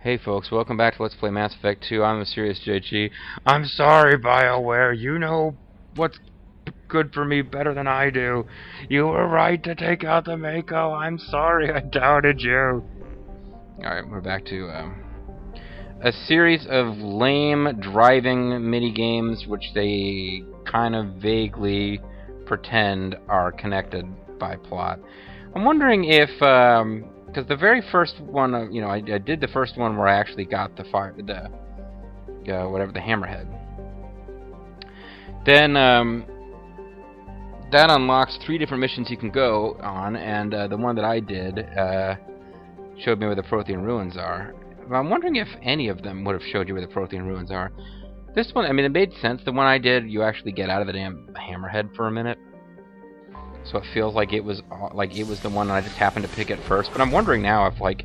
Hey folks, welcome back to Let's Play Mass Effect 2. I'm the Serious JG. I'm sorry, Bioware. You know what's good for me better than I do. You were right to take out the Mako. I'm sorry I doubted you. Alright, we're back to a series of lame driving mini-games which they kind of vaguely pretend are connected by plot. I'm wondering if, because the very first one, I did the first one where I actually got the Hammerhead. Then, that unlocks 3 different missions you can go on, and the one that I did showed me where the Prothean ruins are. I'm wondering if any of them would have showed you where the Prothean ruins are. This one, I mean, it made sense. The one I did, you actually get out of the damn Hammerhead for a minute. So it feels like it was the one that I just happened to pick it first. But I'm wondering now if, like,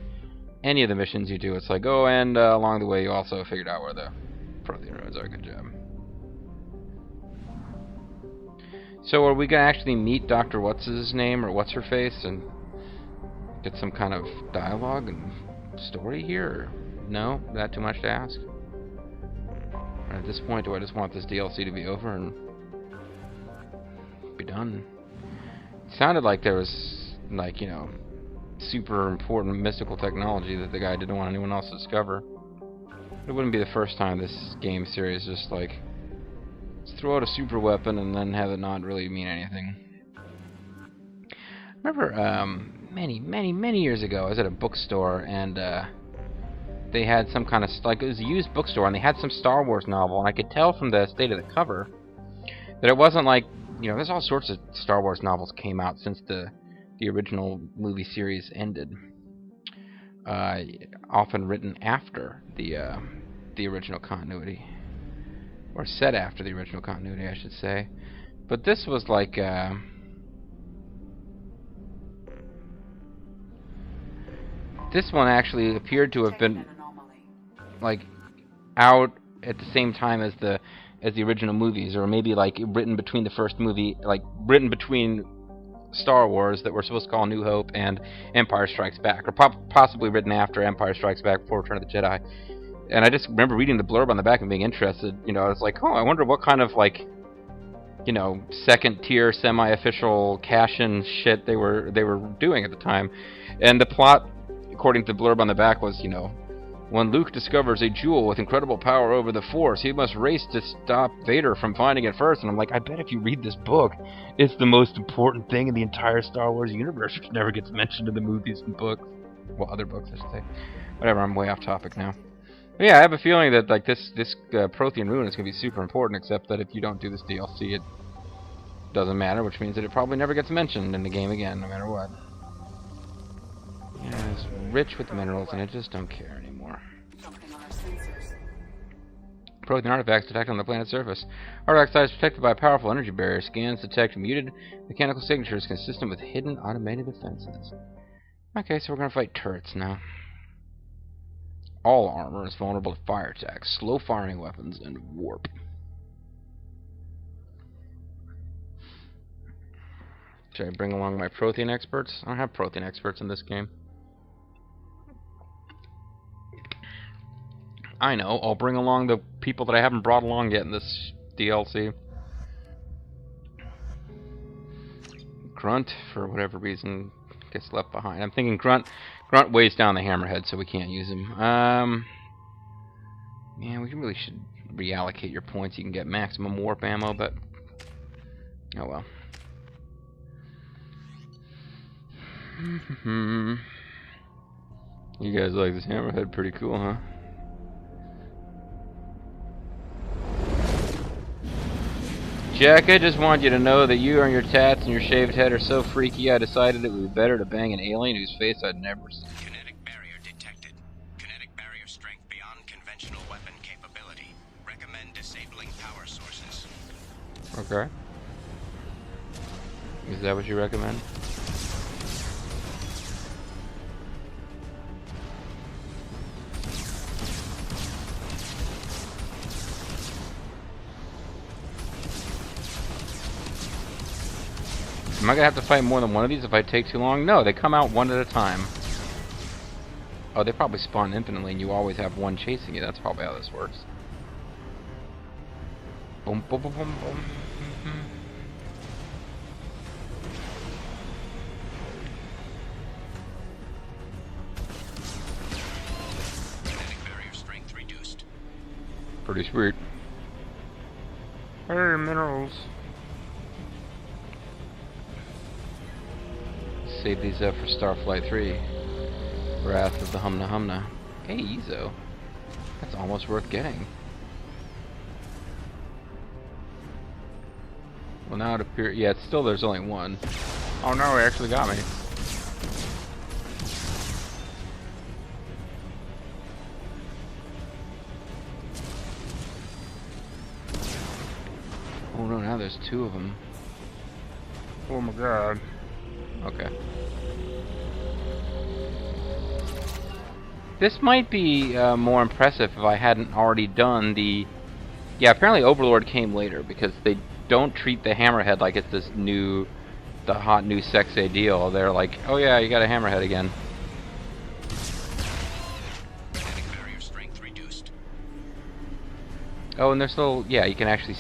any of the missions you do, it's like, oh, and along the way you also figured out where the Prothean ruins are. Good job. So are we going to actually meet Dr. What's-his-name, or What's-her-face, and get some kind of dialogue and story here? Or no? Is that too much to ask? Or at this point, do I just want this DLC to be over and be done? It sounded like there was, like, you know, super important mystical technology that the guy didn't want anyone else to discover. It wouldn't be the first time this game series just, like, let's throw out a super weapon and then have it not really mean anything. I remember, many years ago, I was at a bookstore, and, they had some kind of, like, it was a used bookstore, and they had some Star Wars novel, and I could tell from the state of the cover that it wasn't like, you know, there's all sorts of Star Wars novels came out since the original movie series ended. Often written after the original continuity, or set after the original continuity, I should say. But this was like this one actually appeared to have been like out at the same time as the original movies, or maybe like written between the first movie, like written between Star Wars that we're supposed to call New Hope and Empire Strikes Back, or possibly written after Empire Strikes Back before Return of the Jedi. And I just remember reading the blurb on the back and being interested. You know, I was like, oh, I wonder what kind of, like, you know, second tier semi-official cash-in shit they were doing at the time. And the plot, according to the blurb on the back, was, you know, when Luke discovers a jewel with incredible power over the Force, he must race to stop Vader from finding it first. And I'm like, I bet if you read this book, it's the most important thing in the entire Star Wars universe, which never gets mentioned in the movies and books. Well, other books, I should say. Whatever, I'm way off topic now. But yeah, I have a feeling that, like, this Prothean ruin is going to be super important, except that if you don't do this DLC, it doesn't matter, which means that it probably never gets mentioned in the game again, no matter what. Yeah, it's rich with minerals, and I just don't care anymore. Prothean artifacts detected on the planet's surface. Artifact size protected by a powerful energy barrier. Scans detect muted mechanical signatures consistent with hidden automated defenses. Okay, so we're going to fight turrets now. All armor is vulnerable to fire attacks, slow firing weapons, and warp. Should I bring along my Prothean experts? I don't have Prothean experts in this game. I know, I'll bring along the people that I haven't brought along yet in this DLC. Grunt, for whatever reason, gets left behind. I'm thinking Grunt weighs down the Hammerhead, so we can't use him. Yeah, we really should reallocate your points. You can get maximum warp ammo, but oh well. You guys like this Hammerhead? Pretty cool, huh? Jack, I just want you to know that you and your tats and your shaved head are so freaky, I decided it would be better to bang an alien whose face I'd never seen. Kinetic barrier detected. Kinetic barrier strength beyond conventional weapon capability. Recommend disabling power sources. Okay. Is that what you recommend? Am I going to have to fight more than one of these if I take too long? No, they come out one at a time. Oh, they probably spawn infinitely and you always have one chasing you. That's probably how this works. Boom, boom, boom, boom, boom. Kinetic barrier strength reduced. Pretty sweet. Hey, minerals. Save these up for Starflight 3. Wrath of the Humna Humna. Hey, Ezo. That's almost worth getting. Well, now it appears... Yeah, it's still there's only one. Oh no, he actually got me. Oh no, now there's two of them. Oh my god. Okay. This might be more impressive if I hadn't already done the... Yeah, apparently Overlord came later because they don't treat the Hammerhead like it's this new, the hot new sexy deal. They're like, oh yeah, you got a Hammerhead again. Kinetic barrier strength reduced. Oh, and they're still... Yeah, you can actually...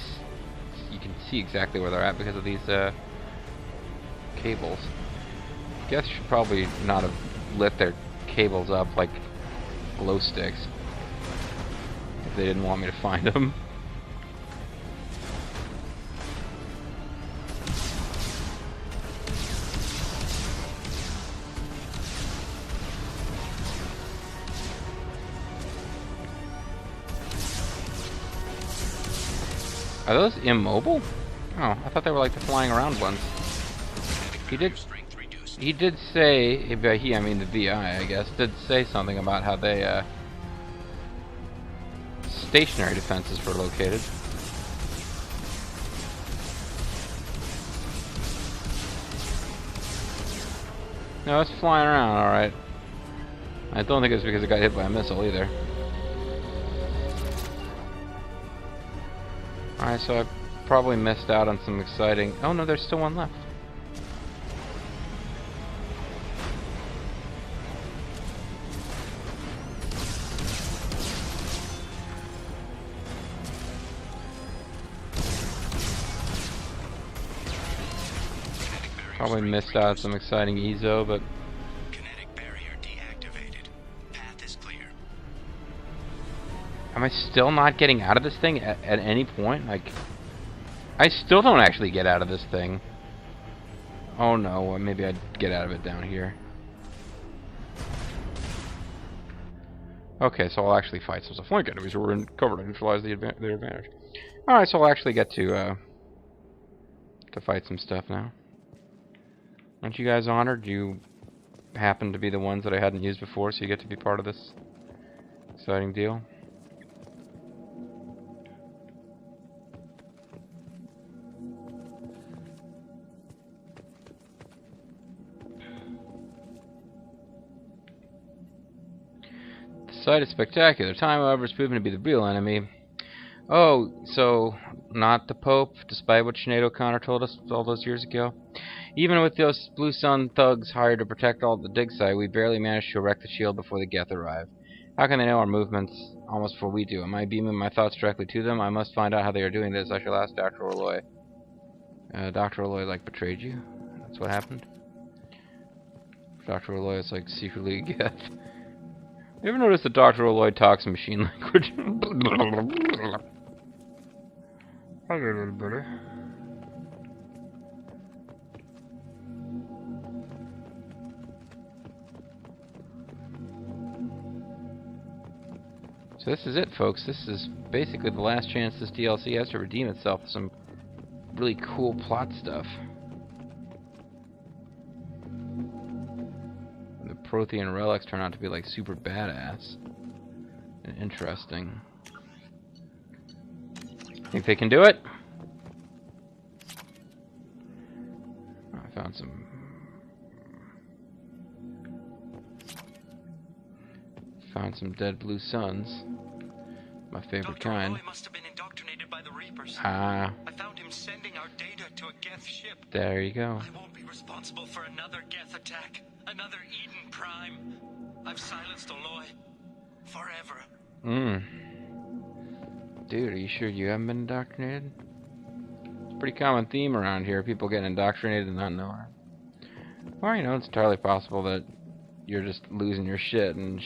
You can see exactly where they're at because of these cables. Guess should probably not have lit their cables up like glow sticks if they didn't want me to find them. Are those immobile? Oh, I thought they were like the flying around ones. He did say, by he I mean the VI, I guess, did say something about how they, stationary defenses were located. No, it's flying around, alright. I don't think it's because it got hit by a missile either. Alright, so I probably missed out on some exciting... Oh no, there's still one left. Probably missed out on some exciting Ezo, but... Kinetic barrier deactivated. Path is clear. Am I still not getting out of this thing at any point? Like, I still don't actually get out of this thing. Oh no, well, maybe I'd get out of it down here. Okay, so I'll actually fight some flank enemies who are in cover to neutralize their advantage. Alright, so I'll actually get to fight some stuff now. Aren't you guys honored? You happen to be the ones that I hadn't used before, so you get to be part of this exciting deal. The sight is spectacular. Time, however, is proven to be the real enemy. Oh, so not the Pope, despite what Sinead O'Connor told us all those years ago. Even with those Blue Sun thugs hired to protect all the dig site, we barely managed to erect the shield before the Geth arrived. How can they know our movements almost before we do? Am I beaming my thoughts directly to them? I must find out how they are doing this. I shall ask Dr. Orloy. Dr. Orloy, like, betrayed you? That's what happened? Dr. Orloy is, like, secretly a Geth. You ever notice that Dr. Orloy talks machine language? Hi there, little buddy. So this is it, folks. This is basically the last chance this DLC has to redeem itself with some really cool plot stuff. The Prothean relics turn out to be like super badass and interesting. Think they can do it? I found some dead blue suns. My favorite kind. Dr. must have been indoctrinated by the Reapers. Ah. I found him sending our data to a Geth ship. There you go. I won't be responsible for another Geth attack. Another Eden Prime. I've silenced Aloy. Forever. Dude, are you sure you haven't been indoctrinated? It's a pretty common theme around here, people getting indoctrinated and not knowing it. Or, you know, it's entirely possible that you're just losing your shit and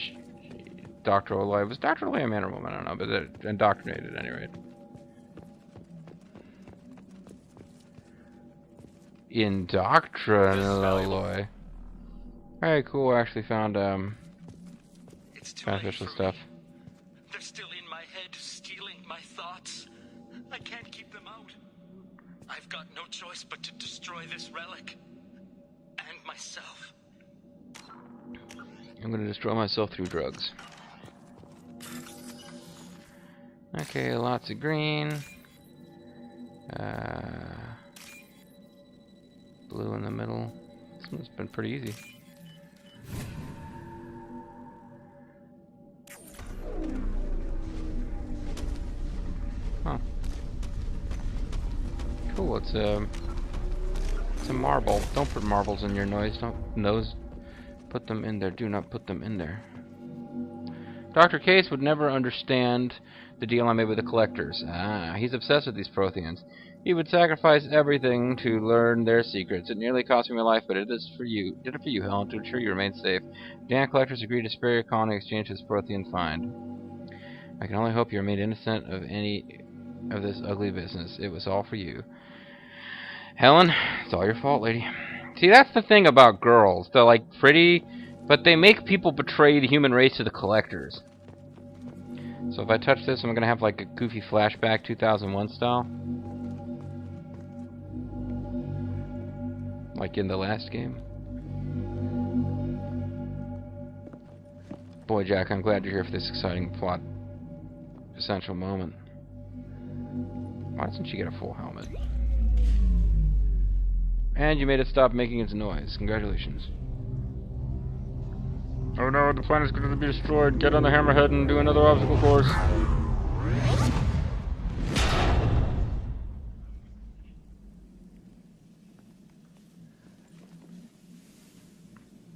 Dr. Aloy... Was Dr. Aloy a man or woman? I don't know, but they're indoctrinated at any rate. Aloy. Alright, cool, I actually found, beneficial stuff. They're still in my head, stealing my thoughts. I can't keep them out. I've got no choice but to destroy this relic. And myself. I'm gonna destroy myself through drugs. Okay, lots of green. Blue in the middle. This one's been pretty easy. Huh. Cool, it's a marble. Don't put marbles in your nose. Put them in there. Do not put them in there. Dr. Case would never understand the deal I made with the collectors. He's obsessed with these Protheans. He would sacrifice everything to learn their secrets. It nearly cost me my life, but it is for you. Did it for you, Helen, to ensure you remain safe. Dan collectors agreed to spare your colony in exchange for this Prothean find. I can only hope you remain innocent of any of this ugly business. It was all for you. Helen, it's all your fault, lady. See, that's the thing about girls. They're, like, pretty, but they make people betray the human race to the collectors. So if I touch this, I'm gonna have, like, a goofy flashback 2001 style. Like in the last game. Boy, Jack, I'm glad you're here for this exciting plot essential moment. Why doesn't she get a full helmet? And you made it stop making its noise. Congratulations. Oh no, the planet's going to be destroyed. Get on the Hammerhead and do another obstacle course.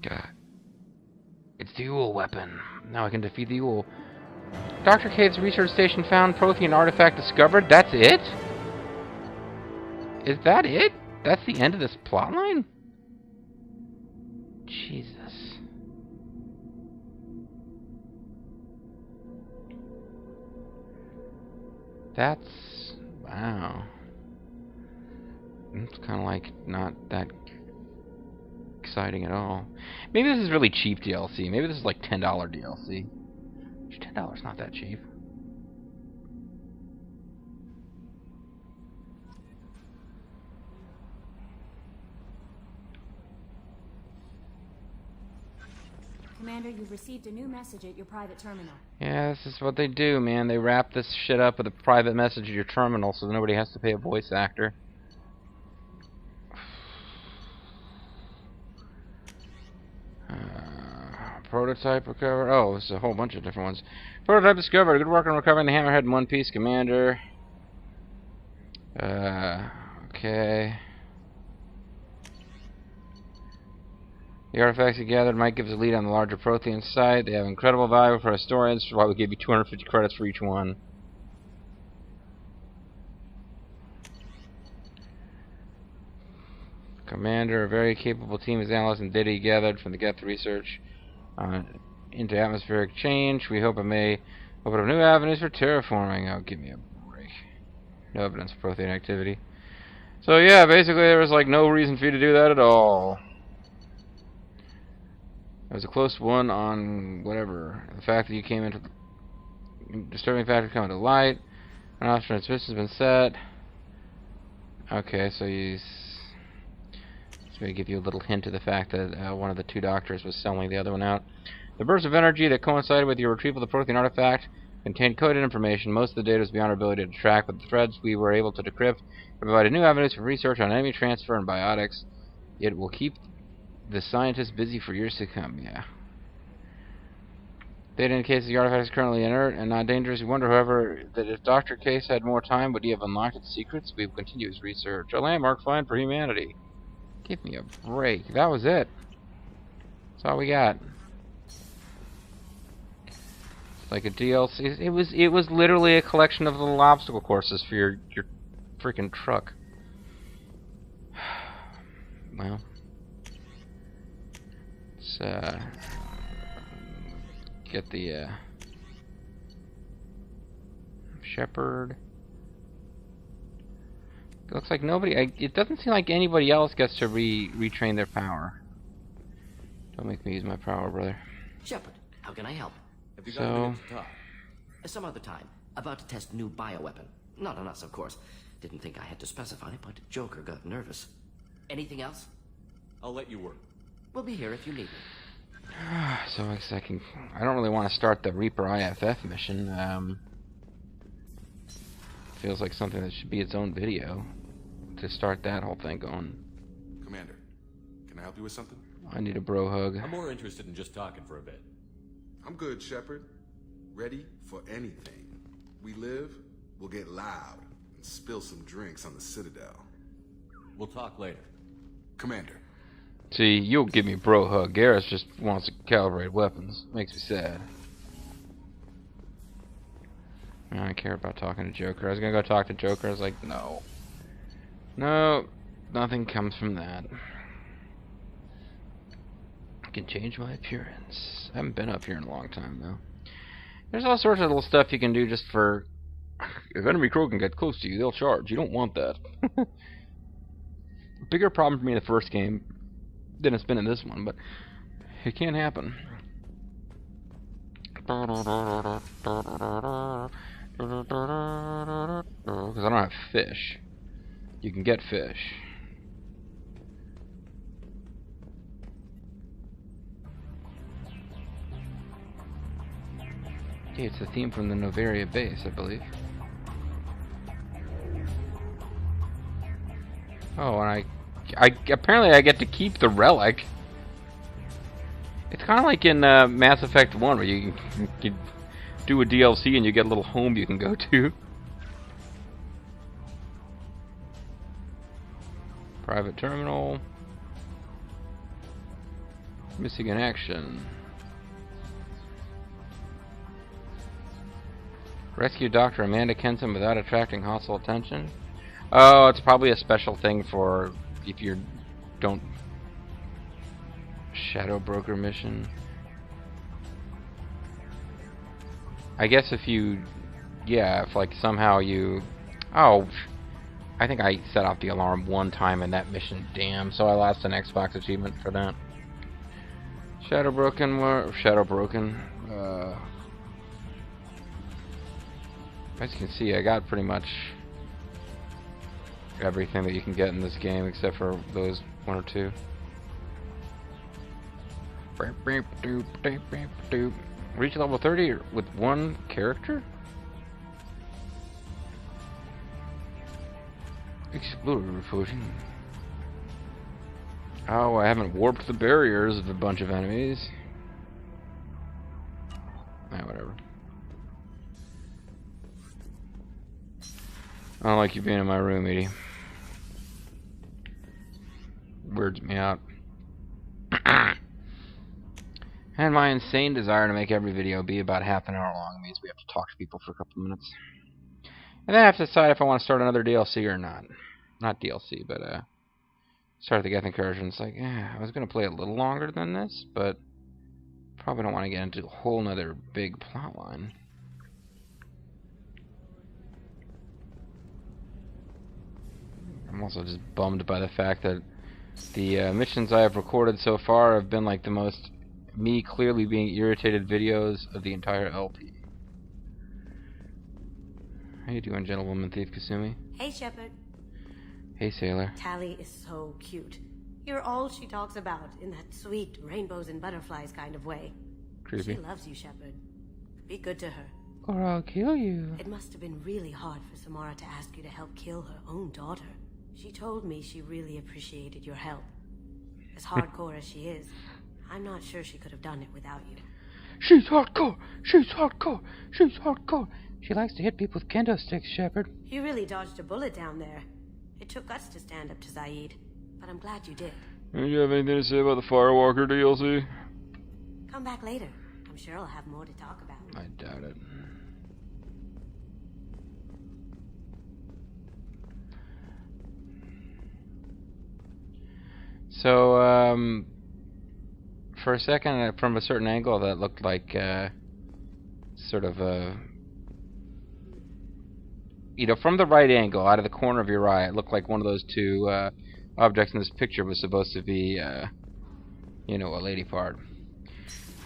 God. It's the Ul weapon. Now I can defeat the Ul. Dr. Cade's research station found Prothean artifact discovered? That's it? Is that it? That's the end of this plotline? Jesus. That's... wow. It's kind of like not that exciting at all. Maybe this is really cheap DLC. Maybe this is like $10 DLC. $10 not that cheap. Commander, you've received a new message at your private terminal. Yeah, this is what they do, man. They wrap this shit up with a private message at your terminal so nobody has to pay a voice actor. Prototype recovered. Oh, this is a whole bunch of different ones. Prototype discovered. Good work on recovering the Hammerhead in one piece, Commander. Okay. The artifacts you gathered might give us a lead on the larger Prothean site. They have incredible value for historians, which is why we gave you 250 credits for each one. Commander, a very capable team is analyzing data you gathered from the Geth research into atmospheric change. We hope it may open up new avenues for terraforming. Oh, give me a break. No evidence of Prothean activity. So yeah, basically there was like no reason for you to do that at all. There was a close one on whatever. The fact that you came into disturbing factor coming to light. An option transmission has been set. Okay, so you... Let's maybe give you a little hint of the fact that one of the two doctors was selling the other one out. The burst of energy that coincided with your retrieval of the Prothean artifact contained coded information. Most of the data was beyond our ability to track, but the threads we were able to decrypt provided new avenues for research on enemy transfer and biotics. It will keep the scientists busy for years to come, yeah. Data indicates the artifact is currently inert and not dangerous. We wonder, however, that if Dr. Case had more time, would he have unlocked its secrets? We will continue his research. A landmark find for humanity. Give me a break. That was it. That's all we got. Like a DLC. It was literally a collection of little obstacle courses for your freaking truck. Well, let's get the Shepard. It looks like nobody. It doesn't seem like anybody else gets to retrain their power. Don't make me use my power, brother. Shepard, how can I help? Have you got a minute to talk? Some other time. About to test new bioweapon. Not on us, of course. Didn't think I had to specify, but Joker got nervous. Anything else? I'll let you work. We'll be here if you need me. So I guess I don't really want to start the Reaper IFF mission. Feels like something that should be its own video to start that whole thing going. Commander, can I help you with something? I need a bro hug. I'm more interested in just talking for a bit. I'm good, Shepard. Ready for anything. We live, we'll get loud, and spill some drinks on the Citadel. We'll talk later. Commander. See, you'll give me a bro hug. Garrus just wants to calibrate weapons. Makes me sad. I don't care about talking to Joker. I was gonna go talk to Joker. I was like, no. No, nothing comes from that. I can change my appearance. I haven't been up here in a long time, though. There's all sorts of little stuff you can do just for... If enemy crew can get close to you, they'll charge. You don't want that. Bigger problem for me in the first game than it's been in this one, but it can't happen. Because I don't have fish. You can get fish. Okay, it's the theme from the Novaria base, I believe. Oh, and I apparently I get to keep the relic. It's kind of like in Mass Effect 1, where you can do a DLC and you get a little home you can go to. Private terminal. Missing in action. Rescue Dr. Amanda Kenson without attracting hostile attention. Oh, it's probably a special thing for if you don't... Shadow Broker mission. I guess if you... Yeah, if like somehow you... Oh, I think I set off the alarm one time in that mission. Damn, so I lost an Xbox achievement for that. Shadow Broken... As you can see, I got pretty much everything that you can get in this game except for those one or two. Reach level 30 with one character? Explorer reporting. Oh, I haven't warped the barriers of a bunch of enemies. Whatever. I don't like you being in my room, Edie. Weirds me out. And my insane desire to make every video be about half an hour long means we have to talk to people for a couple of minutes. And then I have to decide if I want to start another DLC or not. Not DLC, but start the Geth Incursion. It's like, I was going to play a little longer than this, but probably don't want to get into a whole nother big plot line. I'm also just bummed by the fact that the missions I have recorded so far have been like the most me clearly being irritated videos of the entire LP. How you doing, Gentlewoman Thief Kasumi? Hey, Shepard. Hey, Sailor. Tali is so cute. You're all she talks about in that sweet rainbows and butterflies kind of way. Creepy. She loves you, Shepard. Be good to her. Or I'll kill you. It must have been really hard for Samara to ask you to help kill her own daughter. She told me she really appreciated your help. As hardcore as she is, I'm not sure she could have done it without you. She's hardcore! She's hardcore! She's hardcore! She likes to hit people with kendo sticks, Shepard. You really dodged a bullet down there. It took guts to stand up to Zaid, but I'm glad you did. Do you have anything to say about the Firewalker DLC? Come back later. I'm I'm sure I'll have more to talk about. I doubt it. So, for a second, from a certain angle, that looked like sort of a... You know, from the right angle, out of the corner of your eye, it looked like one of those two objects in this picture was supposed to be, you know, a lady part.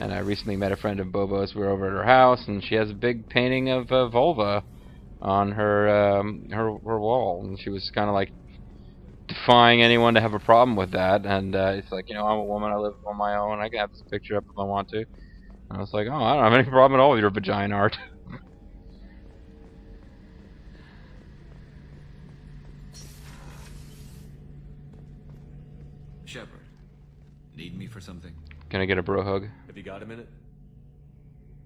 And I recently met a friend of Bobo's. We were over at her house, and she has a big painting of a vulva on her wall, and she was kind of like defying anyone to have a problem with that. And it's like, you know, I'm a woman, I live on my own, I can have this picture up if I want to. And I was like, oh, I don't have any problem at all with your vagina art. Shepard, need me for something? Can I get a bro hug? Have you got a minute?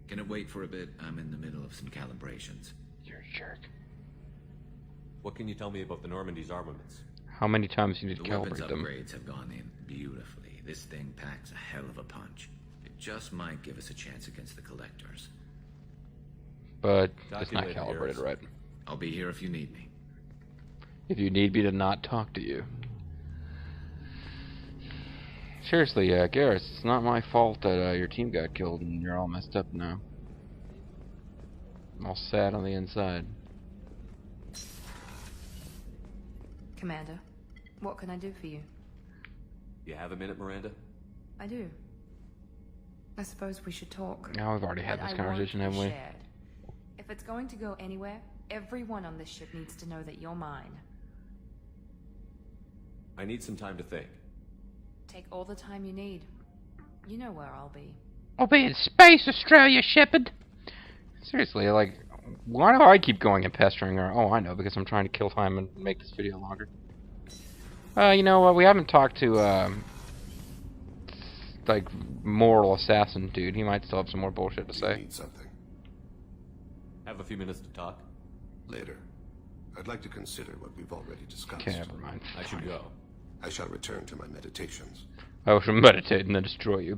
Can it wait for a bit? I'm in the middle of some calibrations. You're a jerk. What can you tell me about the Normandy's armaments? How many times do you need The to weapons calibrate them? upgrades have gone in beautifully. This thing packs a hell of a punch. It just might give us a chance against the collectors. But Talk it's to you not later, calibrated Garrus. right. I'll be here if you need me. If you need me to not talk to you. Seriously, Garrus, it's not my fault that your team got killed and you're all messed up now. I'm all sad on the inside. Commander, what can I do for you? You have a minute, Miranda? I do. I suppose we should talk. Now we've already had But this I want conversation, it haven't we? shared. If it's going to go anywhere, everyone on this ship needs to know that you're mine. I need some time to think. Take all the time you need. You know where I'll be. I'll be in space, Australia, Shepard! Seriously, like, why do I keep going and pestering her? Oh, I know, because I'm trying to kill time and make this video longer. You know what, we haven't talked to, like, moral assassin dude. He might still have some more bullshit to Do you say. need something? Have a few minutes to talk? Later. I'd like to consider what we've already discussed. Okay, never mind. I should go. I shall return to my meditations. I shall meditate and then destroy you.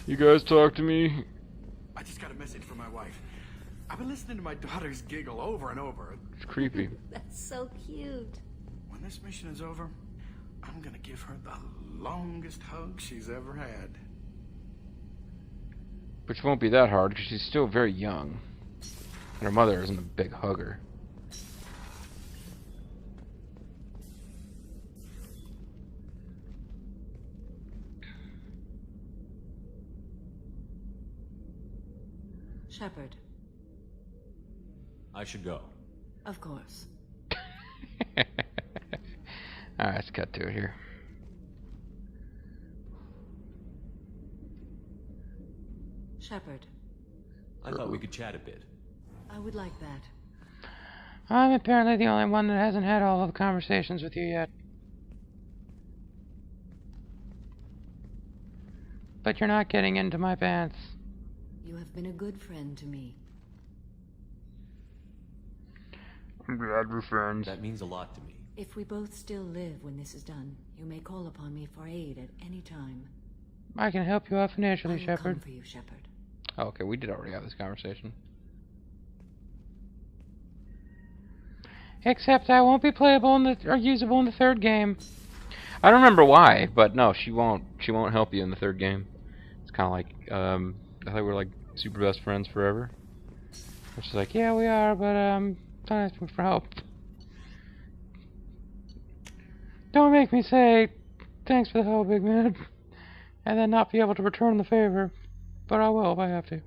You guys talk to me? I just got a message from my wife. I've been listening to my daughter's giggle over and over. It's creepy. That's so cute. When this mission is over, I'm gonna give her the longest hug she's ever had. Which won't be that hard, because she's still very young. And her mother isn't a big hugger. Shepard, I should go. of course. Alright, let's cut to it here. Shepard, I thought we could chat a bit. I would like that. I'm apparently the only one that hasn't had all of the conversations with you yet. But you're not getting into my pants. You have been a good friend to me. I'm glad we're friends. That means a lot to me. If we both still live when this is done, you may call upon me for aid at any time. I can help you out I financially, will come Shepard. for you, Shepard. Oh, okay, we did already have this conversation. Except I won't be playable in the or usable in the third game. I don't remember why, but no, she won't. She won't help you in the third game. It's kind of like I thought we were like super best friends forever. And she's like, yeah, we are, but don't ask me for help. Don't make me say thanks for the help, big man, and then not be able to return the favor. But I will if I have to.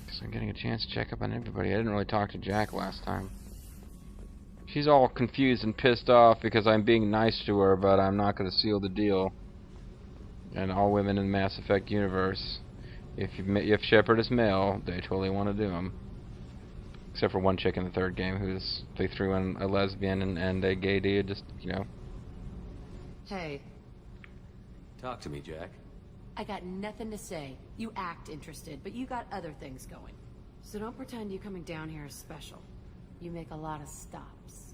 Guess I'm getting a chance to check up on everybody. I didn't really talk to Jack last time. She's all confused and pissed off because I'm being nice to her, but I'm not going to seal the deal. And all women in the Mass Effect universe, if Shepard is male, they totally want to do him. Except for one chick in the third game they threw in a lesbian and a gay dude, just, you know. Hey, Talk to me, Jack. I got nothing to say. You act interested, but you got other things going. So don't pretend you coming down here is special. You make a lot of stops.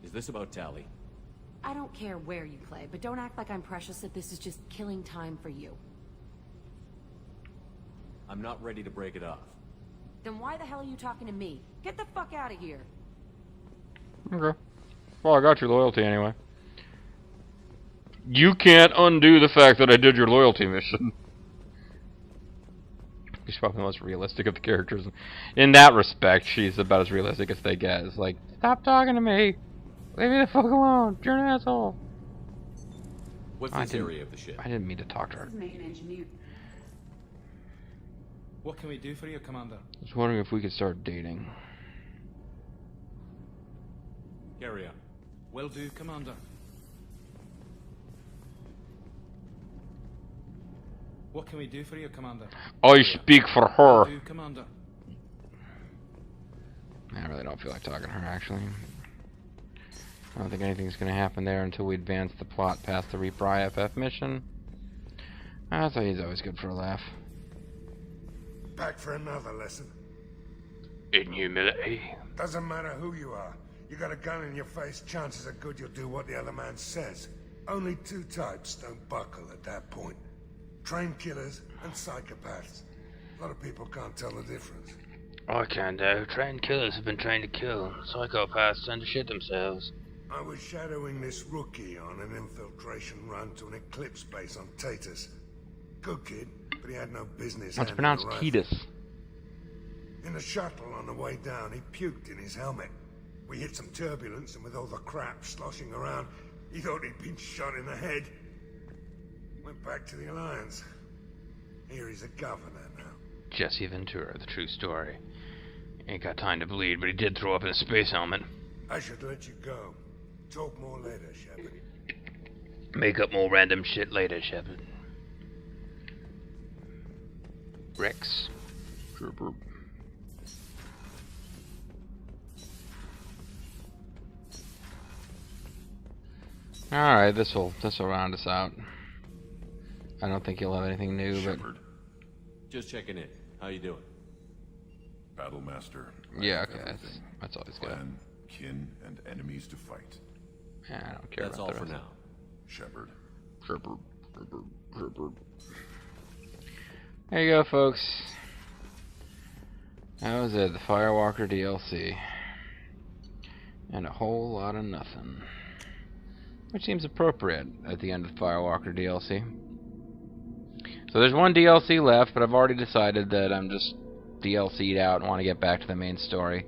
Is this about Tali? I don't care where you play, but don't act like I'm precious that this is just killing time for you. I'm not ready to break it off. Then why the hell are you talking to me? Get the fuck out of here. Okay. Well, I got your loyalty anyway. You can't undo the fact that I did your loyalty mission. She's probably the most realistic of the characters. In that respect, she's about as realistic as they get. It's like, stop talking to me! Leave me the fuck alone! You're an asshole! What's this area of the ship? I didn't mean to talk to her. Main engineer. What can we do for you, Commander? I was wondering if we could start dating. Carry on. Will do, Commander. What can we do for you, Commander? I speak for her. Will do, Commander. I really don't feel like talking to her, actually. I don't think anything's going to happen there until we advance the plot past the Reaper IFF mission. I thought he's always good for a laugh. Back for another lesson. In humility. Doesn't matter who you are. You got a gun in your face, chances are good you'll do what the other man says. Only two types don't buckle at that point. Trained killers and psychopaths. A lot of people can't tell the difference. I can do. Trained killers have been trained to kill. Psychopaths tend to shit themselves. I was shadowing this rookie on an infiltration run to an Eclipse base on Tatus. Good kid, but he had no business. It's pronounced Titus. In the shuttle on the way down, he puked in his helmet. We hit some turbulence, and with all the crap sloshing around, he thought he'd been shot in the head. Went back to the Alliance. Here he's a governor now. Jesse Ventura, the true story. Ain't got time to bleed, but he did throw up in a space helmet. I should let you go. Talk more later, Shepard. Make up more random shit later, Shepard. Rex. Alright, this'll round us out. I don't think you'll have anything new, Shepard. Just checking in. How you doing? Battlemaster. Yeah, okay, that's always good. Plan, kin, and enemies to fight. Yeah, I don't care That's about all the for rest. now. Shepard. There you go, folks. That was it, the Firewalker DLC. And a whole lot of nothing. Which seems appropriate at the end of Firewalker DLC. So there's one DLC left, but I've already decided that I'm just DLC'd out and want to get back to the main story.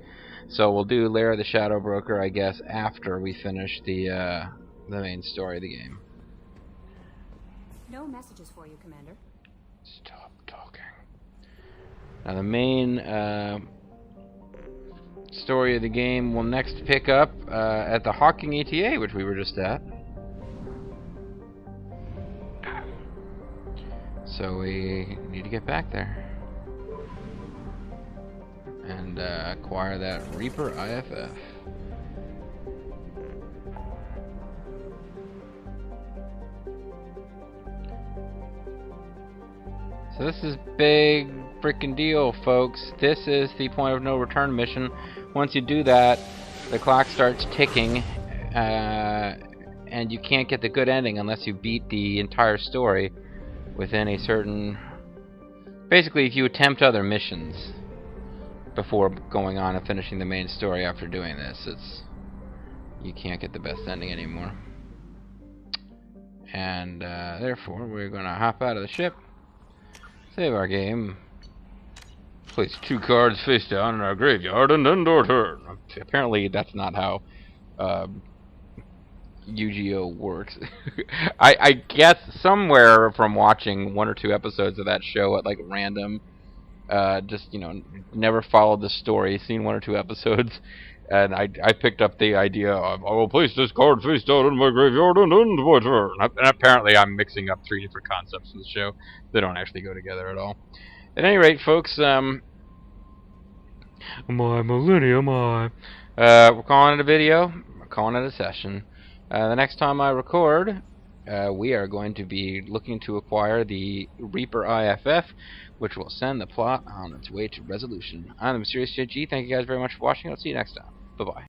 So we'll do Lair of the Shadow Broker, I guess, after we finish the main story of the game. No messages for you, Commander. Stop talking. Now the main story of the game will next pick up at the Hawking ETA, which we were just at. So we need to get back there and acquire that Reaper IFF. So this is big freaking deal, folks. This is the point of no return mission. Once you do that, the clock starts ticking, and you can't get the good ending unless you beat the entire story within a certain... Basically, if you attempt other missions before going on and finishing the main story after doing this, you can't get the best ending anymore. And therefore, we're going to hop out of the ship, save our game, place 2 cards face down in our graveyard, and end our turn. Apparently, that's not how Yu-Gi-Oh works. I guess somewhere from watching 1 or 2 episodes of that show at like random, just never followed the story, seen 1 or 2 episodes, and I picked up the idea of, I will place this card face down in my graveyard and end my turn. And apparently I'm mixing up 3 different concepts in the show. They don't actually go together at all. At any rate, folks, my millennium, we're calling it a video. We're calling it a session. The next time I record, we are going to be looking to acquire the Reaper IFF, which will send the plot on its way to resolution. I'm the Mysterious JG. Thank you guys very much for watching. I'll see you next time. Bye-bye.